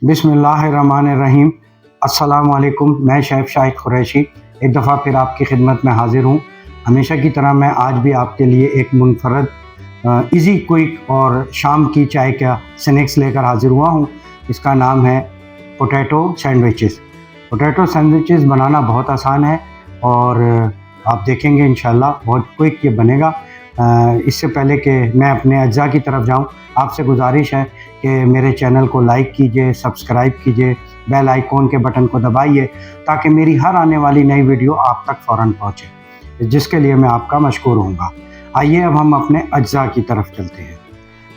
बिस्मिल्लाहिर्रहमानिर्रहीम। अस्सलाम वालेकुम। मैं शेफ़ शाहिद कुरैशी एक दफ़ा फिर आपकी खिदमत में हाज़िर हूँ। हमेशा की तरह मैं आज भी आपके लिए एक मुनफ़रद इजी क्विक और शाम की चाय का स्नैक्स लेकर हाज़िर हुआ हूँ। इसका नाम है पोटैटो सैंडविचेस। पोटैटो सैंडविचेस बनाना बहुत आसान है और आप देखेंगे इंशाल्लाह बहुत क्विक ये बनेगा। इससे पहले कि मैं अपने अज्जा की तरफ जाऊं, आपसे गुजारिश है कि मेरे चैनल को लाइक कीजिए, सब्सक्राइब कीजिए, बेल आइकॉन के बटन को दबाइए ताकि मेरी हर आने वाली नई वीडियो आप तक फ़ौरन पहुंचे, जिसके लिए मैं आपका मशकूर हूँगा। आइए अब हम अपने अज्जा की तरफ चलते हैं।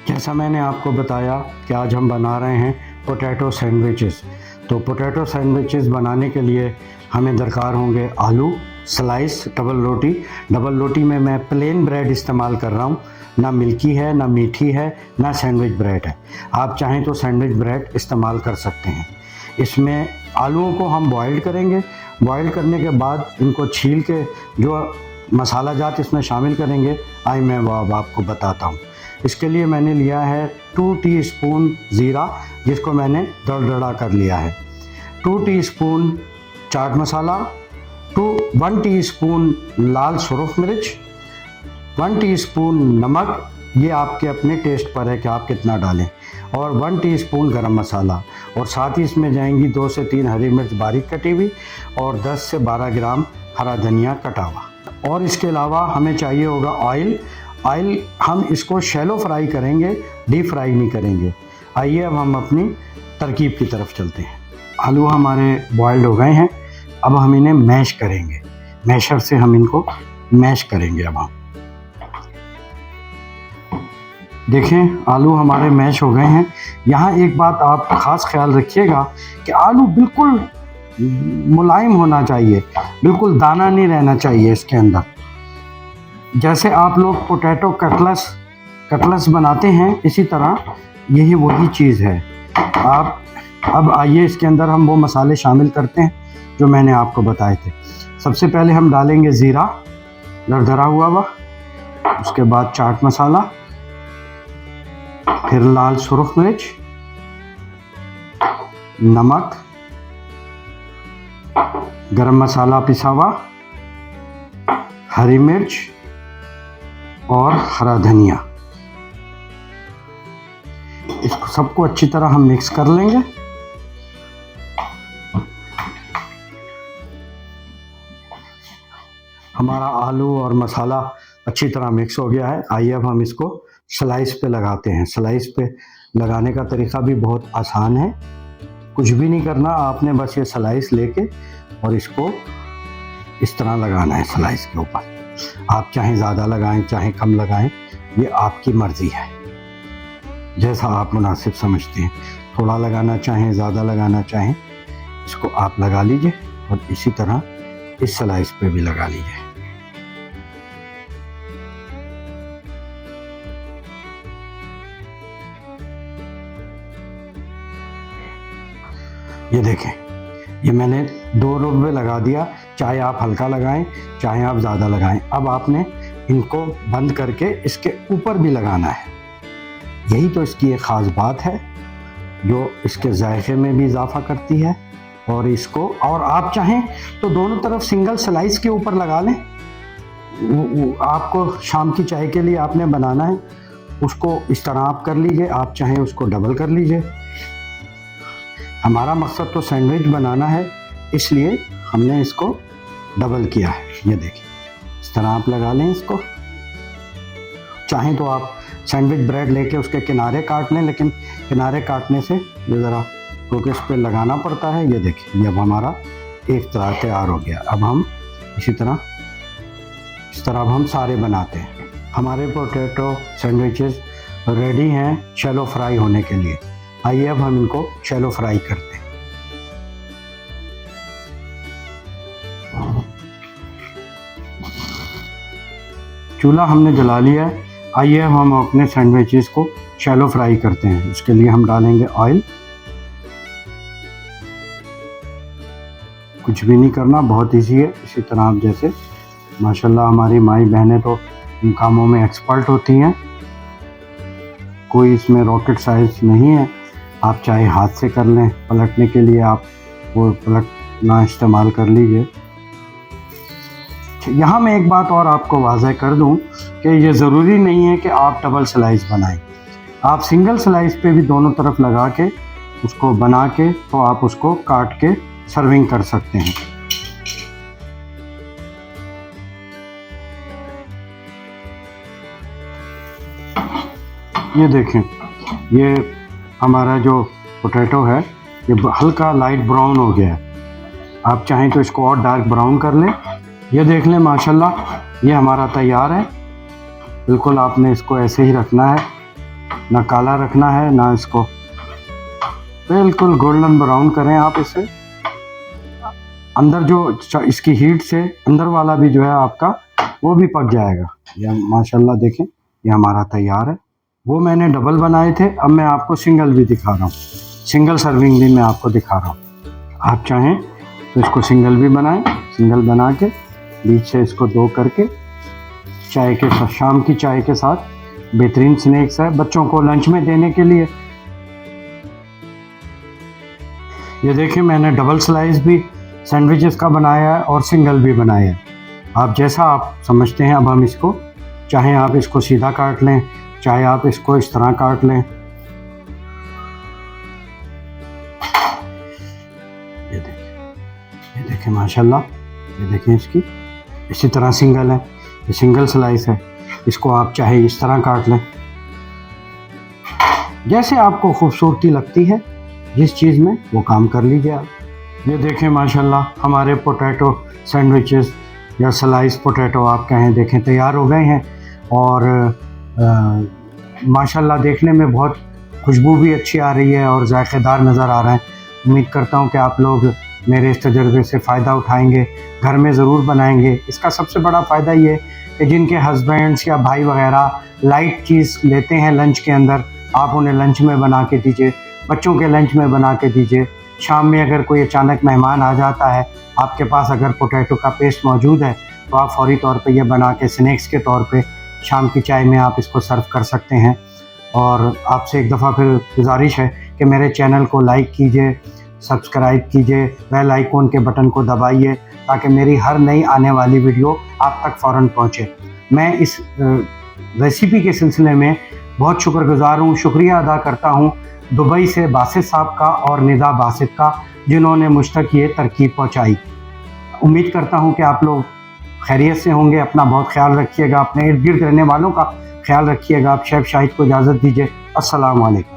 जैसा मैंने आपको बताया कि आज हम बना रहे हैं पोटैटो सैंडविचेस। तो पोटैटो सैंडविचेस बनाने के लिए हमें दरकार होंगे आलू स्लाइस, डबल रोटी में मैं प्लेन ब्रेड इस्तेमाल कर रहा हूँ। ना मिल्की है, ना मीठी है, ना सैंडविच ब्रेड है। आप चाहें तो सैंडविच ब्रेड इस्तेमाल कर सकते हैं। इसमें आलूओं को हम बॉइल्ड करेंगे। बॉइल्ड करने के बाद इनको छील के जो मसाला जात इसमें शामिल करेंगे, आइए मैं वो अब आपको बताता हूँ। इसके लिए मैंने लिया है 2 टीस्पून ज़ीरा, जिसको मैंने दरदरा कर लिया है, 2 टीस्पून चाट मसाला, 1 टीस्पून लाल सुरख मिर्च, 1 टीस्पून नमक, ये आपके अपने टेस्ट पर है कि आप कितना डालें, और 1 टीस्पून गरम मसाला, और साथ ही इसमें जाएंगी 2 से 3 हरी मिर्च बारीक कटी हुई और 10 से 12 ग्राम हरा धनिया कटा हुआ। और इसके अलावा हमें चाहिए होगा ऑयल। हम इसको शैलो फ्राई करेंगे, डीप फ्राई नहीं करेंगे। आइए अब हम अपनी तरकीब की तरफ चलते हैं। आलू हमारे बॉइल्ड हो गए हैं, अब हम इन्हें मैश करेंगे। मैशर से हम इनको मैश करेंगे। अब हम देखें आलू हमारे मैश हो गए हैं। यहाँ एक बात आप ख़ास ख्याल रखिएगा कि आलू बिल्कुल मुलायम होना चाहिए, बिल्कुल दाना नहीं रहना चाहिए इसके अंदर। जैसे आप लोग पोटैटो कटलेट्स बनाते हैं, इसी तरह यही वही चीज़ है। आप अब आइए इसके अंदर हम वो मसाले शामिल करते हैं जो मैंने आपको बताए थे। सबसे पहले हम डालेंगे ज़ीरा दरदरा हुआ, उसके बाद चाट मसाला, फिर लाल सुरख मिर्च, नमक, गरम मसाला पिसा हुआ, हरी मिर्च और हरा धनिया। इसको सबको अच्छी तरह हम मिक्स कर लेंगे। हमारा आलू और मसाला अच्छी तरह मिक्स हो गया है। आइए अब हम इसको स्लाइस पे लगाते हैं। स्लाइस पे लगाने का तरीका भी बहुत आसान है, कुछ भी नहीं करना, आपने बस ये स्लाइस लेके और इसको इस तरह लगाना है स्लाइस के ऊपर। आप चाहें ज़्यादा लगाएं, चाहें कम लगाएं, ये आपकी मर्ज़ी है, जैसा आप मुनासिब समझते हैं। थोड़ा लगाना चाहें, ज़्यादा लगाना चाहें, इसको आप लगा लीजिए और इसी तरह इस स्लाइस पे भी लगा लीजिए। ये देखें, ये मैंने 2 रुपये लगा दिया। चाहे आप हल्का लगाएं, चाहे आप ज़्यादा लगाएं। अब आपने इनको बंद करके इसके ऊपर भी लगाना है। यही तो इसकी एक ख़ास बात है जो इसके जायके में भी इजाफ़ा करती है। और इसको, और आप चाहें तो दोनों तरफ सिंगल स्लाइस के ऊपर लगा लें। आपको शाम की चाय के लिए आपने बनाना है, उसको इस तरह आप कर लीजिए, आप चाहें उसको डबल कर लीजिए। हमारा मकसद तो सैंडविच बनाना है, इसलिए हमने इसको डबल किया है। ये देखिए, इस तरह आप लगा लें इसको। चाहें तो आप सैंडविच ब्रेड लेके उसके किनारे काट लें, लेकिन किनारे काटने से ये ज़रा क्योंकि इस पर लगाना पड़ता है। ये देखिए, ये अब हमारा एक तरह तैयार हो गया। अब हम इसी तरह इस तरह अब हम सारे बनाते हैं। हमारे पोटैटो सैंडविचेस रेडी हैं शैलो फ्राई होने के लिए। आइए अब हम इनको शैलो फ्राई करते हैं। चूल्हा हमने जला लिया है। आइए अब हम अपने सैंडविचेस को शैलो फ्राई करते हैं। इसके लिए हम डालेंगे ऑयल। कुछ भी नहीं करना, बहुत इजी है। इसी तरह आप जैसे माशाल्लाह हमारी माई बहनें तो इन कामों में एक्सपर्ट होती हैं, कोई इसमें रॉकेट साइंस नहीं है। आप चाहे हाथ से कर लें, पलटने के लिए आप वो पलटना इस्तेमाल कर लीजिए। यहाँ मैं एक बात और आपको वाज़ह कर दूं कि ये ज़रूरी नहीं है कि आप डबल स्लाइस बनाएं। आप सिंगल स्लाइस पे भी दोनों तरफ लगा के उसको बना के तो आप उसको काट के सर्विंग कर सकते हैं। ये देखें, ये हमारा जो पोटैटो है ये हल्का लाइट ब्राउन हो गया है। आप चाहें तो इसको और डार्क ब्राउन कर लें। ये देख लें माशाल्लाह ये हमारा तैयार है। बिल्कुल आपने इसको ऐसे ही रखना है, ना काला रखना है ना इसको, बिल्कुल गोल्डन ब्राउन करें आप इसे। अंदर जो इसकी हीट से अंदर वाला भी जो है आपका वो भी पक जाएगा। ये माशाल्लाह देखें ये हमारा तैयार है। वो मैंने डबल बनाए थे, अब मैं आपको सिंगल भी दिखा रहा हूँ, सिंगल सर्विंग भी मैं आपको दिखा रहा हूँ। आप चाहें तो इसको सिंगल भी बनाएं, सिंगल बना के बीच से इसको दो करके चाय के साथ, शाम की चाय के साथ बेहतरीन स्नैक्स है बच्चों को लंच में देने के लिए। ये देखिए मैंने डबल स्लाइस भी सैंडविचेस का बनाया है और सिंगल भी बनाया है, आप जैसा आप समझते हैं। अब हम इसको, चाहे आप इसको सीधा काट लें, चाहे आप इसको इस तरह काट लें। ये देखें माशाल्लाह, ये देखें इसकी इसी तरह सिंगल है, ये सिंगल स्लाइस है। इसको आप चाहे इस तरह काट लें, जैसे आपको खूबसूरती लगती है जिस चीज़ में वो काम कर लीजिए आप। ये देखें माशाल्लाह हमारे पोटैटो सैंडविचेस या स्लाइस पोटैटो आप कहें, देखें तैयार हो गए हैं। और माशाल्लाह देखने में बहुत खुशबू भी अच्छी आ रही है और जायकेदार नज़र आ रहा है। उम्मीद करता हूँ कि आप लोग मेरे इस तजर्बे से फ़ायदा उठाएंगे, घर में ज़रूर बनाएंगे। इसका सबसे बड़ा फ़ायदा ये कि जिनके हस्बैंड्स या भाई वगैरह लाइट चीज़ लेते हैं लंच के अंदर, आप उन्हें लंच में बना के दीजिए, बच्चों के लंच में बना के दीजिए। शाम में अगर कोई अचानक मेहमान आ जाता है, आपके पास अगर पोटैटो का पेस्ट मौजूद है तो आप फौरी तौर पे ये बना के स्नैक्स के तौर पे शाम की चाय में आप इसको सर्व कर सकते हैं। और आपसे एक दफ़ा फिर गुजारिश है कि मेरे चैनल को लाइक कीजिए, सब्सक्राइब कीजिए, बेल आइकॉन के बटन को दबाइए ताकि मेरी हर नई आने वाली वीडियो आप तक फ़ौरन पहुँचे। मैं इस रेसिपी के सिलसिले में बहुत शुक्रगुज़ार हूँ, शुक्रिया अदा करता हूँ दुबई से बासित साहब का और निदा बासित का, जिन्होंने मुझ तक ये तरकीब पहुँचाई। उम्मीद करता हूँ कि आप लोग खैरियत से होंगे। अपना बहुत ख्याल रखिएगा, अपने इर्द गिर्द रहने वालों का ख्याल रखिएगा। आप शेफ शाहिद को इजाज़त दीजिए। अस्सलाम वालेकुम।